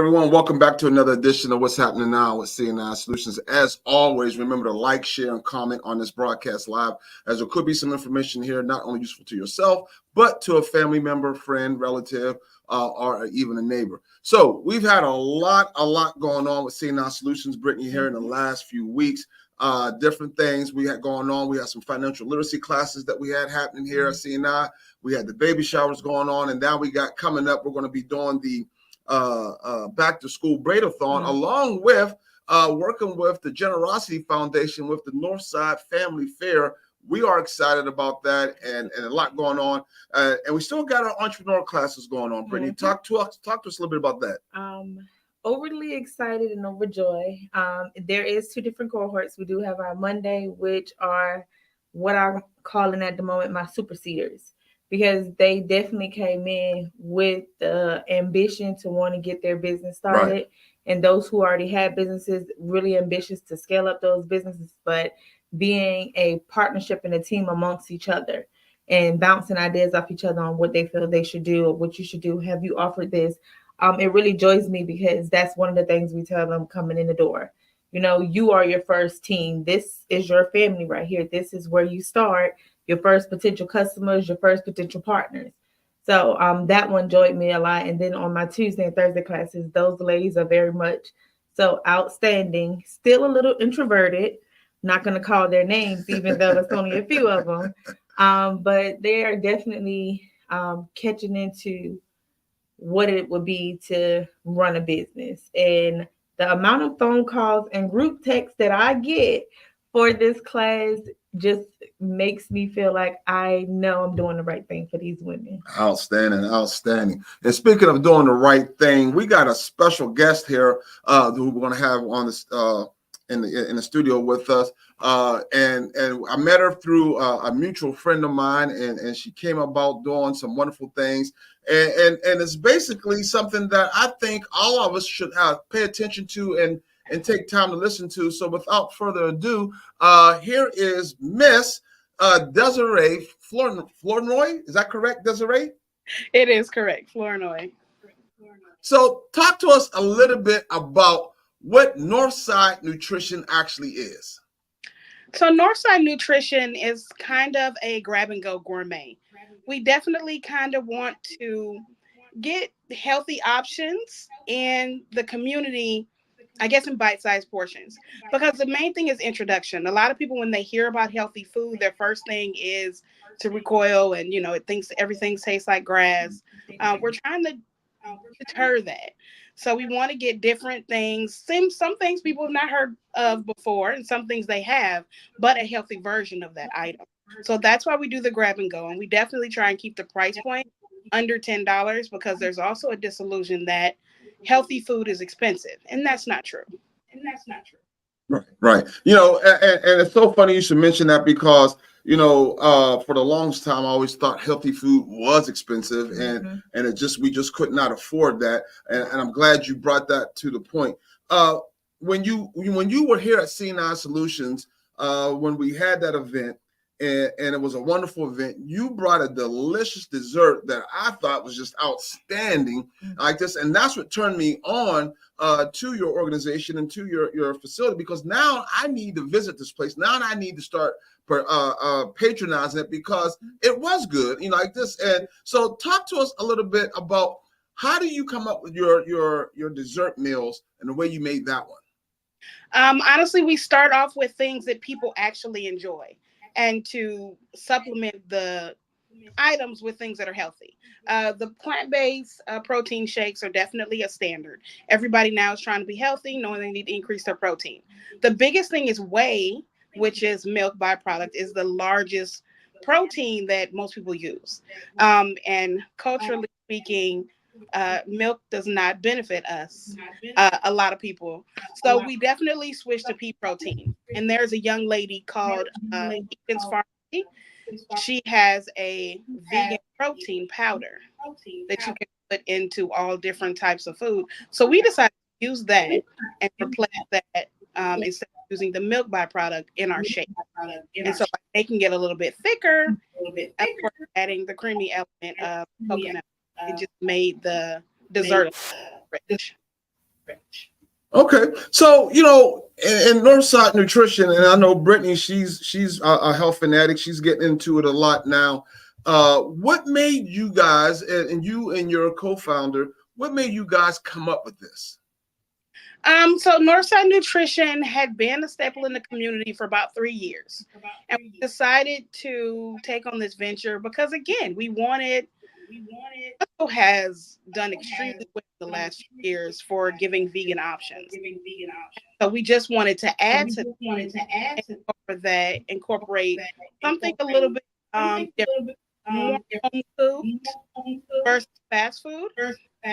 everyone. Welcome back to another edition of What's Happening Now with CNI Solutions. As always, remember to like, share, and comment on this broadcast live, as there could be some information here not only useful to yourself, but to a family member, friend, relative, or even a neighbor. So we've had a lot going on with CNI Solutions, Brittany, here in the last few weeks. Different things we had going on. We had some financial literacy classes that we had happening here at CNI. We had the baby showers going on, and now we got coming up, we're going to be doing the back to school braid-a-thon, along with working with the Generosity Foundation with the Northside Family Fair. We are excited about that, and a lot going on, and we still got our entrepreneur classes going on. Brittany, talk to us a little bit about that. Overly excited and overjoyed. There is 2 different cohorts. We do have our Monday, which are what I'm calling at the moment my super seeders, because they definitely came in with the ambition to want to get their business started. Right. And those who already had businesses, really ambitious to scale up those businesses, but being a partnership and a team amongst each other and bouncing ideas off each other on what they feel they should do or what you should do. Have you offered this? It really joys me, because that's one of the things we tell them coming in the door. You know, you are your first team. This is your family right here. This is where you start. Your first potential customers, your first potential partners. So that one joyed me a lot. And then on my Tuesday and Thursday classes, those ladies are very much so outstanding, still a little introverted, not going to call their names, even though it's only a few of them. But they are definitely catching into what it would be to run a business. And the amount of phone calls and group texts that I get for this class just makes me feel like I know I'm doing the right thing for these women. Outstanding. And speaking of doing the right thing, we got a special guest here who we're going to have on this in the studio with us. And I met her through a mutual friend of mine, and she came about doing some wonderful things. And it's basically something that I think all of us should pay attention to and take time to listen to. So without further ado, here is Miss Desere Flounor. Is that correct, Desere? It is correct, Flounor. So talk to us a little bit about what Northside Nutrition actually is. So Northside Nutrition is kind of a grab-and-go gourmet. We definitely kind of want to get healthy options in the community, I guess, in bite-sized portions, because the main thing is introduction. A lot of people, when they hear about healthy food, their first thing is to recoil, and it thinks everything tastes like grass. We're trying to deter that. So we want to get different things, some things people have not heard of before, and some things they have, but a healthy version of that item. So that's why we do the grab and go, and we definitely try and keep the price point under $10, because there's also a disillusion that healthy food is expensive, and that's not true. Right. And it's so funny you should mention that, because for the longest time I always thought healthy food was expensive, and we just could not afford that. And I'm glad you brought that to the point. When you were here at C9 Solutions, when we had that event, and it was a wonderful event, you brought a delicious dessert that I thought was just outstanding, like this. And that's what turned me on to your organization and to your facility, because now I need to visit this place. Now I need to start patronizing it, because it was good, like this. And so talk to us a little bit about, how do you come up with your dessert meals and the way you made that one? Honestly, we start off with things that people actually enjoy, and to supplement the items with things that are healthy. The plant-based protein shakes are definitely a standard. Everybody now is trying to be healthy, knowing they need to increase their protein. The biggest thing is whey, which is milk byproduct, is the largest protein that most people use. And culturally speaking, milk does not benefit us, a lot of people. So we definitely switched to pea protein. And there's a young lady called Eaton's Pharmacy. She has a vegan protein powder that you can put into all different types of food. So we decided to use that and replace that instead of using the milk byproduct in our shake. And so by making it a little bit thicker, and of course adding the creamy element of coconut, it just made the dessert rich. Okay, so in Northside Nutrition, and I know Brittany, she's a health fanatic. She's getting into it a lot now. What made you guys, and you and your co-founder, what made you guys come up with this? So Northside Nutrition had been a staple in the community for about 3 years, and we decided to take on this venture because, again, we wanted. Costco has done extremely well in the last few years for giving vegan options. So we just wanted to add to that, and over that incorporate something a little bit different, more home food versus fast food.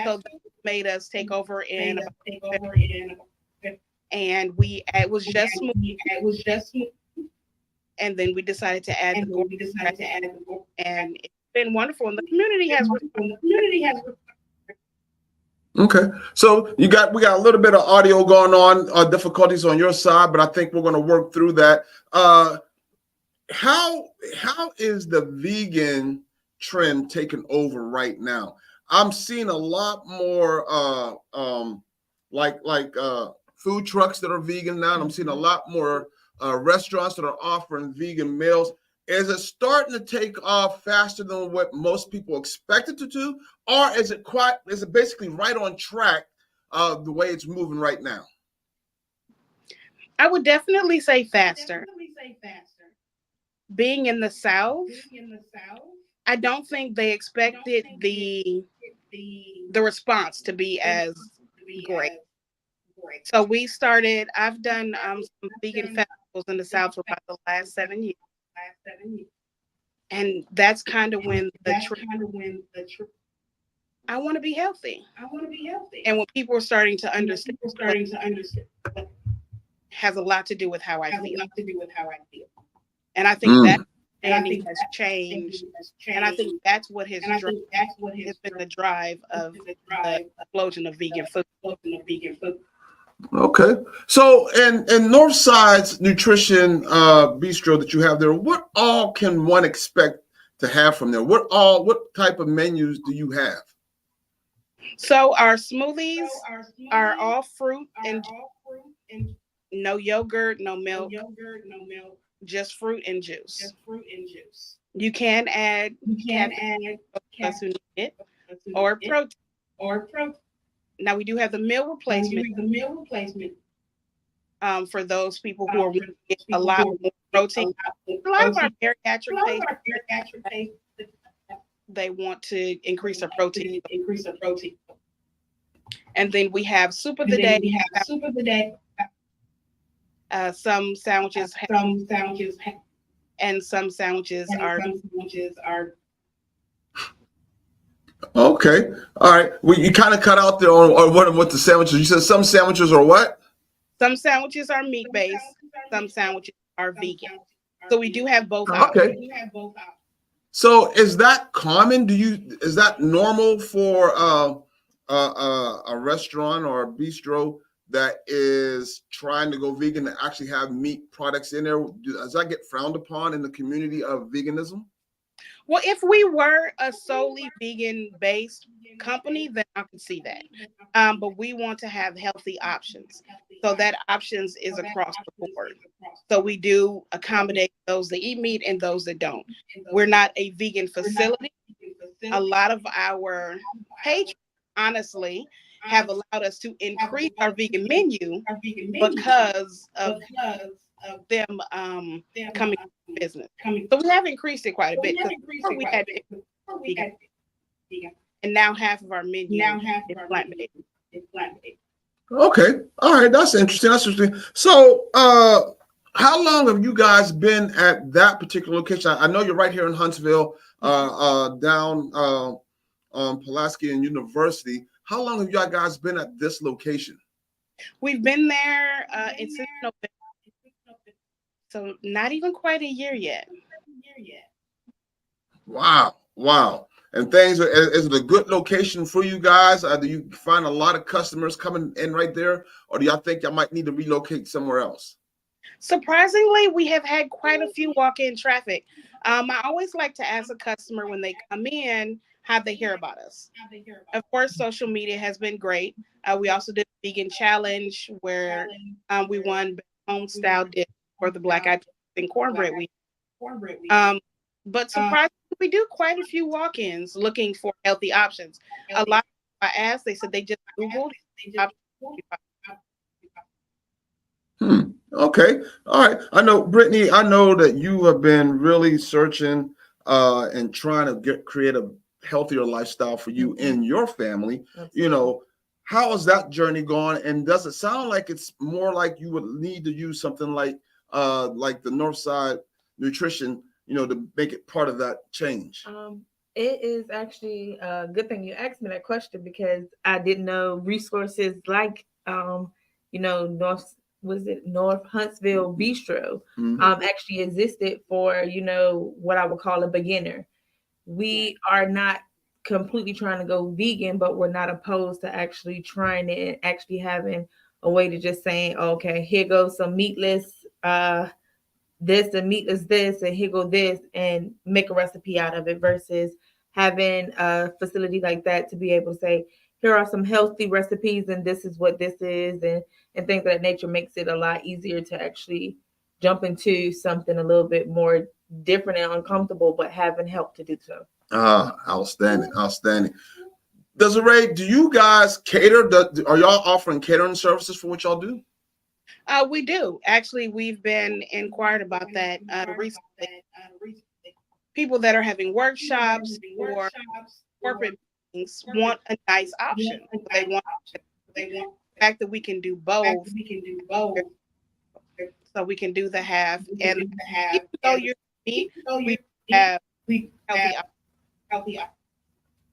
So that made us take over in about and it was just smoothie, and then we decided to add the gourmet, and it's been wonderful, and the community has responded. Okay, so we got a little bit of audio going on, difficulties on your side, but I think we're going to work through that. How is the vegan trend taking over right now? I'm seeing a lot more food trucks that are vegan now, and I'm seeing a lot more restaurants that are offering vegan meals. Is it starting to take off faster than what most people expected it to, or is it basically right on track the way it's moving right now? I would definitely say faster. Being in the South, I don't think they expected the response to be as great. So I've done some vegan festivals in the South for about the last 7 years. And that's kind of when I want to be healthy. And when people are starting to understand, has a lot to do with how I feel. And I think that understanding has changed. And I think that's what has been the drive of the explosion of vegan food. Okay, so in Northside's Nutrition Bistro that you have there, what all can one expect to have from there? What type of menus do you have? So our smoothies are all fruit and no yogurt, no milk, just fruit and juice. You can add us who need it, or protein. Now we do have the meal replacement for those people who are wanting to get a lot more protein. A lot of our bariatric patients, they want to increase their protein. And then we have soup of the day. Some sandwiches and some sandwiches are. Okay, all right. Well, you kind of cut out there on what the sandwiches. You said some sandwiches are what? Some sandwiches are meat based. Some sandwiches are vegan. So we do have both options. Okay. So is that common? Is that normal for a restaurant or a bistro that is trying to go vegan to actually have meat products in there? Does that get frowned upon in the community of veganism? Well, if we were a solely vegan-based company, then I could see that. But we want to have healthy options. So that options is across the board. So we do accommodate those that eat meat and those that don't. We're not a vegan facility. A lot of our patrons, honestly, have allowed us to increase our vegan menu because of them coming to business. So we have increased it quite a bit. Before we had vegan, and now half of our menu is plant-based. Okay, all right, that's interesting. So, how long have you guys been at that particular location? I know you're right here in Huntsville, down on Pulaski and University. How long have you guys been at this location? We've been there since November. So not even quite a year yet. Wow. And is it a good location for you guys? Do you find a lot of customers coming in right there? Or do y'all think y'all might need to relocate somewhere else? Surprisingly, we have had quite a few walk-in traffic. I always like to ask a customer when they come in, how they hear about us. Of course, social media has been great. We also did a vegan challenge where we won Best home style dish for the Black Eyed Peas and cornbread we. Um, but surprisingly, we do quite a few walk-ins looking for healthy options. A lot of I asked, they said they just Googled options. Okay. All right. I know, Brittany, I know that you have been really searching and trying to create a healthier lifestyle for you and your family. Absolutely. You know, how is that journey going? And does it sound like it's more like you would need to use something like the Northside Nutrition, to make it part of that change? It is actually a good thing you asked me that question because I didn't know resources like North North Huntsville Bistro actually existed for what I would call a beginner. We are not completely trying to go vegan, but we're not opposed to actually trying it and actually having a way to just saying, okay, here goes some meatless this and meatless this and here go this and make a recipe out of it versus having a facility like that to be able to say here are some healthy recipes and this is what this is and things of that nature makes it a lot easier to actually jump into something a little bit more different and uncomfortable but having help to do so. Outstanding. Desiree, do you guys cater? Are y'all offering catering services for what y'all do? We do. Actually, we've been inquired about that recently. People that are having workshops or corporate meetings want a nice option. They want the fact that we can do both. So we can do the half. And even though you're meat, we have healthy options.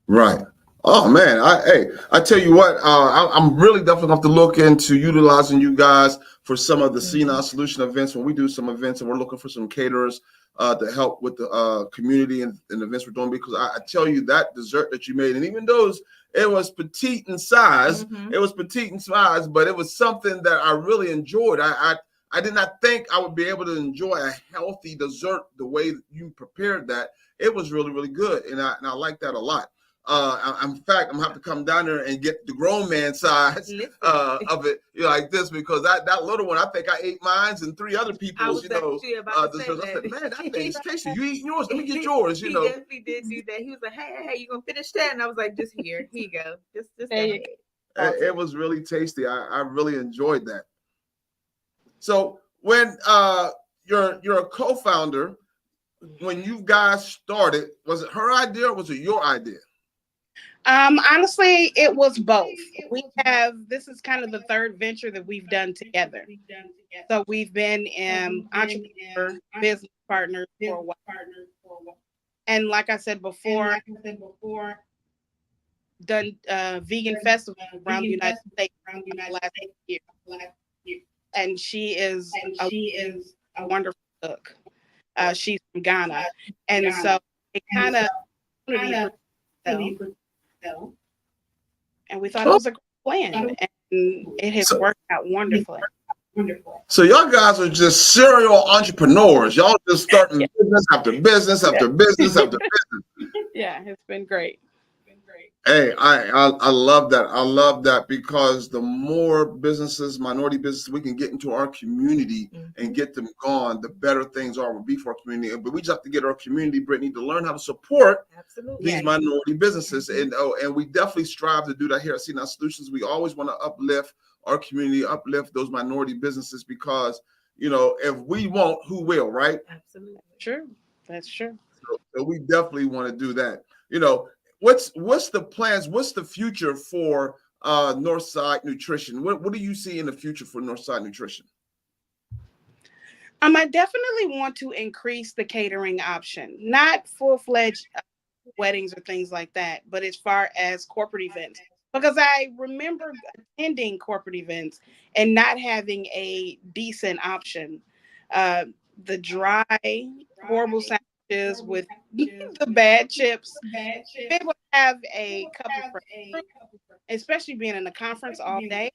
Right. Oh man, I tell you what, I'm really definitely going to have to look into utilizing you guys for some of the Senile Solution events when we do some events, and we're looking for some caterers to help with the community and events we're doing. Because I tell you that dessert that you made, and even those, it was petite in size. It was petite in size, but it was something that I really enjoyed. I did not think I would be able to enjoy a healthy dessert the way that you prepared that. It was really, really good, and I like that a lot. In fact, I'm gonna have to come down there and get the grown man size of it, like this, because that little one, I think I ate mine and three other people's, desserts. I said, man, that thing's tasty. You eating yours? Let me get yours. He definitely did do that. He was like, hey, you gonna finish that? And I was like, just here you go. Just go ahead. It was really tasty. I really enjoyed that. So when you're a co-founder, when you guys started, was it her idea or was it your idea? Honestly, it was both. This is kind of the third venture that we've done together. So we've been entrepreneur business partners for a while. And like I said before, done vegan festivals around the United States last year. And she is a wonderful cook. She's from Ghana. And so it kind of and we thought it was a great plan, and it has worked out wonderfully. So y'all guys are just serial entrepreneurs. Y'all just starting business after business after business after business. Yeah, it's been great. Hey, I love that. I love that because the more businesses, minority businesses, we can get into our community and get them gone, the better things will be for our community. But we just have to get our community, Brittany, to learn how to support these minority businesses. And we definitely strive to do that here at CNI Solutions. We always want to uplift our community, uplift those minority businesses because, if we won't, who will, right? Absolutely. True. That's true. So we definitely want to do that. What's the plans? What's the future for Northside Nutrition? What do you see in the future for Northside Nutrition? I definitely want to increase the catering option, not full-fledged weddings or things like that, but as far as corporate events, because I remember attending corporate events and not having a decent option. The dry, horrible sandwiches with the bad chips. Be able to have a cup of fresh fruit, especially being in a conference all day,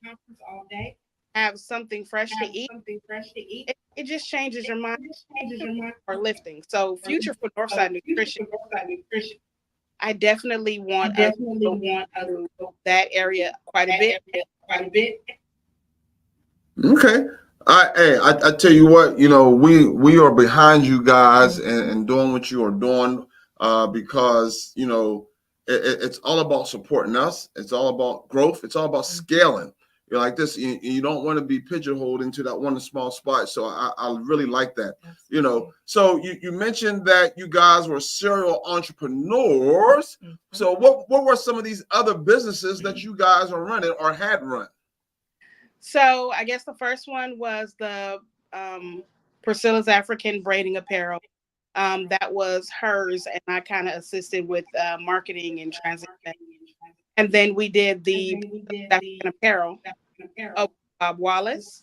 have something fresh to eat. It just changes your mind or lifting. So future for Northside Nutrition, I definitely want us to go into that area quite a bit. Okay. I tell you what, we are behind you guys and doing what you are doing, because it's all about supporting us. It's all about growth. It's all about scaling. You're like this. You don't want to be pigeonholed into that one small spot. So I really like that. So you mentioned that you guys were serial entrepreneurs. So what were some of these other businesses that you guys are running or had run? So I guess the first one was the Priscilla's African Braiding Apparel. That was hers, and I kind of assisted with marketing and transition. And then we did the African Apparel of Bob Wallace,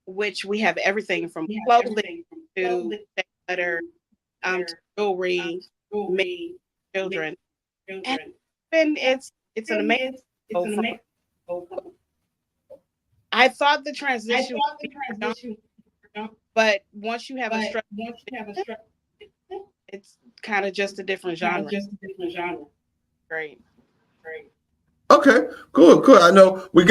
which we have everything from clothing to letter, to jewelry, children, and it's an amazing. I thought the transition would be but once you have a structure, it's kind of just a different genre. Great. Okay, good. I know we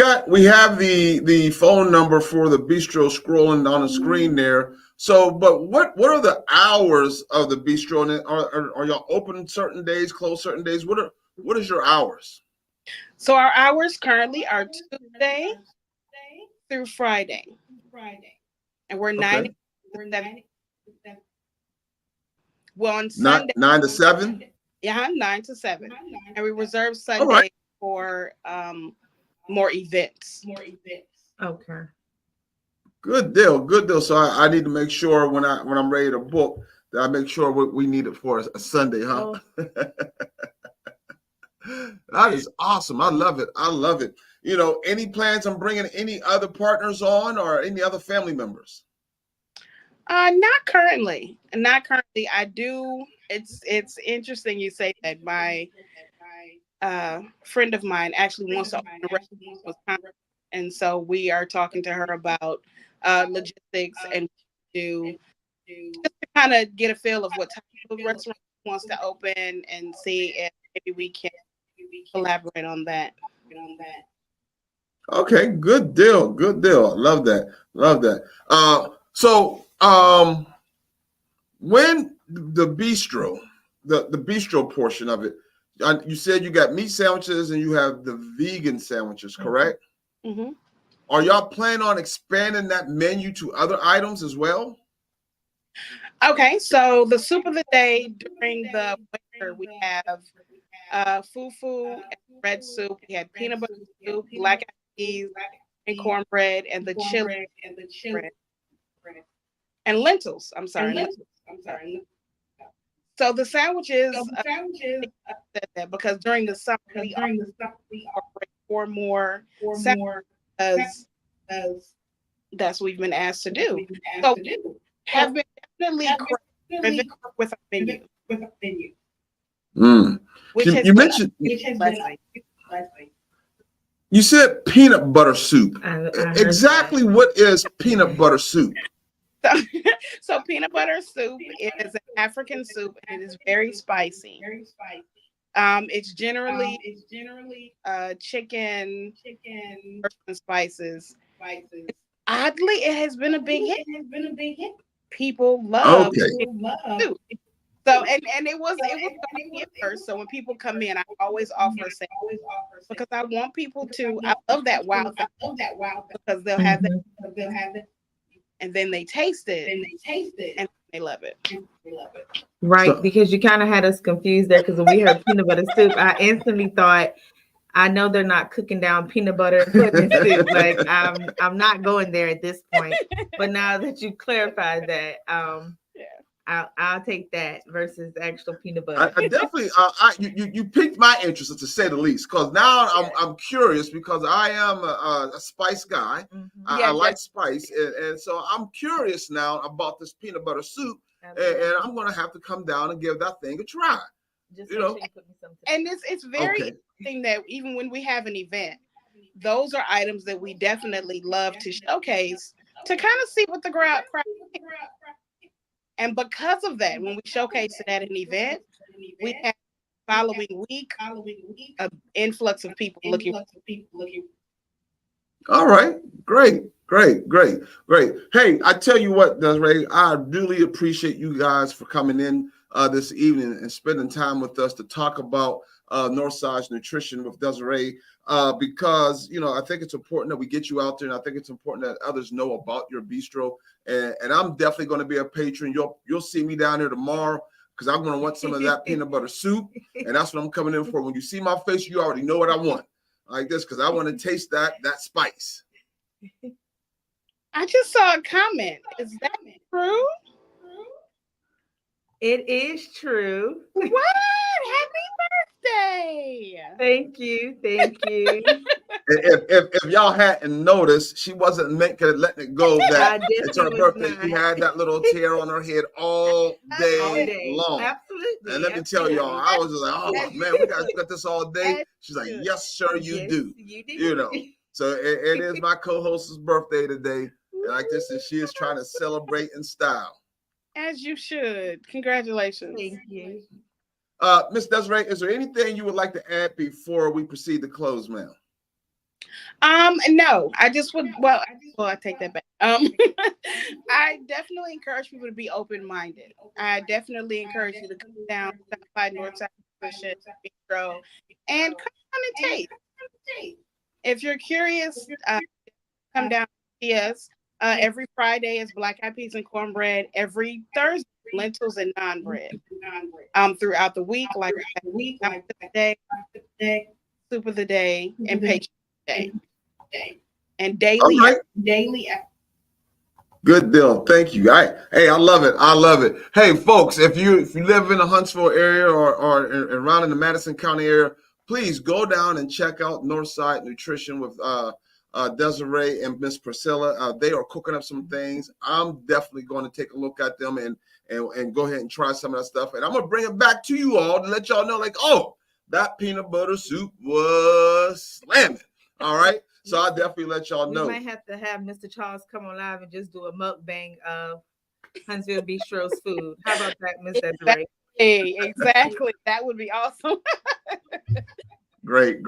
have the phone number for the bistro scrolling on the screen there. So, but what are the hours of the bistro? And are y'all open certain days, close certain days? What is your hours? So our hours currently are Tuesday through Friday, and we're 9 to 7. Well, on Sunday, 9 to 7. Yeah, 9 to 7, and we reserve Sunday for more events. Okay. Good deal. So I need to make sure when I'm ready to book that I make sure what we need it for a Sunday, huh? Oh. That is awesome. I love it. Any plans on bringing any other partners on or any other family members? Not currently. I do. It's interesting you say that. My friend of mine actually wants to open a restaurant in Wisconsin, and so we are talking to her about logistics and just to kind of get a feel of what type of restaurant she wants to open and see if maybe we can collaborate on that. Okay, good deal. Love that. So when the bistro, the bistro portion of it, you said you got meat sandwiches and you have the vegan sandwiches, correct? Mm-hmm. Are y'all planning on expanding that menu to other items as well? Okay, so the soup of the day during the winter, we have fufu and red soup. We had peanut butter soup, black eyed peas, and cornbread, and the chili bread. And lentils. I'm sorry. So the sandwiches, because during the summer we incorporate 4 more sandwiches as that's what we've been asked to do. So have been definitely driven with our menu. You mentioned you said peanut butter soup. Exactly what is peanut butter soup? So peanut butter soup is an African soup, and it is very spicy. It's generally chicken and spices. Oddly, it has been a big hit. People love soup. So and it was funny at first. So when people come in, I always offer a sandwich because I want people to. I love that wow because they'll have that. And then they taste it, and they love it. Right, because you kind of had us confused there because when we heard peanut butter soup, I instantly thought, I know they're not cooking down peanut butter and putting in soup. Like I'm not going there at this point. But now that you clarified that, I'll take that versus actual peanut butter. I definitely, you piqued my interest, to say the least, because now I'm curious because I am a spice guy. Mm-hmm. I like spice, and so I'm curious now about this peanut butter soup, and I'm gonna have to come down and give that thing a try. Just put me something. And it's very interesting that even when we have an event, those are items that we definitely love to showcase to kind of see what the crowd. And because of that, when we showcase it at an event, we have following week an influx of people looking. All right, great. Hey, I tell you what, Desiree, I really appreciate you guys for coming in this evening and spending time with us to talk about Northside's nutrition with Desiree, because I think it's important that we get you out there, and I think it's important that others know about your bistro. And I'm definitely going to be a patron. You'll see me down there tomorrow, because I'm going to want some of that peanut butter soup, and that's what I'm coming in for. When you see my face, you already know what I want, like this, because I want to taste that spice. I just saw a comment. Is that true? It is true. What? Happy birthday! Thank you. If y'all hadn't noticed, she wasn't letting it go that it's her birthday. She had that little tear on her head all day long. Absolutely. And let me tell y'all, I was just like, oh man, we got this all day. She's like, yes, sir, you do. You do. So it is my co-host's birthday today, like this, and she is trying to celebrate in style. As you should. Congratulations. Thank you. Miss Desiree, is there anything you would like to add before we proceed to close, ma'am? No, I just would. Well, I take that back. I definitely encourage people to be open-minded. I definitely encourage you to come down, stop by Northside Nutrition Bistro, and come on and taste. If you're curious, come down and see us. Every Friday is black eyed peas and cornbread. Every Thursday, lentils and naan bread. Throughout the week, like day, soup of the day, and patient day, and daily. Right. Good deal. Thank you. Hey, I love it. Hey, folks, if you live in the Huntsville area or around in the Madison County area, please go down and check out Northside Nutrition with Desiree and Miss Priscilla. They are cooking up some things. I'm definitely going to take a look at them and go ahead and try some of that stuff. And I'm going to bring it back to you all to let y'all know, like, oh, that peanut butter soup was slamming. All right. So I'll definitely let y'all know. We might have to have Mr. Charles come on live and just do a mukbang of Huntsville Bistro's food. How about that, Miss Desiree? Exactly. That would be awesome. Great.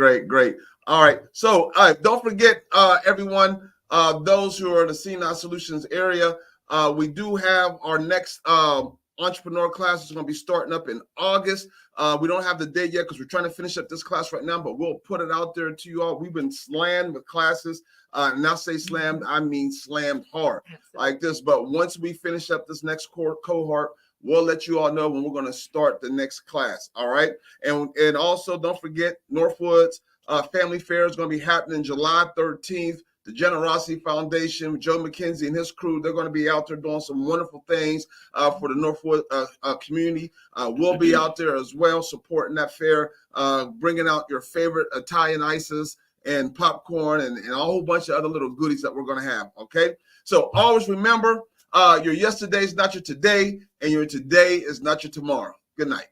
All right. So don't forget, everyone, those who are in the C9 Solutions area, we do have our next entrepreneur class. Is going to be starting up in August. We don't have the date yet because we're trying to finish up this class right now, but we'll put it out there to you all. We've been slammed with classes. And I say slammed, I mean slammed hard like this. But once we finish up this next cohort, we'll let you all know when we're going to start the next class. All right. And also don't forget Northwoods Family Fair is going to be happening July 13th. The Generosity Foundation, Joe McKenzie and his crew, they're going to be out there doing some wonderful things for the Northwood community. We'll be out there as well supporting that fair, bringing out your favorite Italian ices and popcorn and a whole bunch of other little goodies that we're going to have, okay? So always remember, your yesterday is not your today, and your today is not your tomorrow. Good night.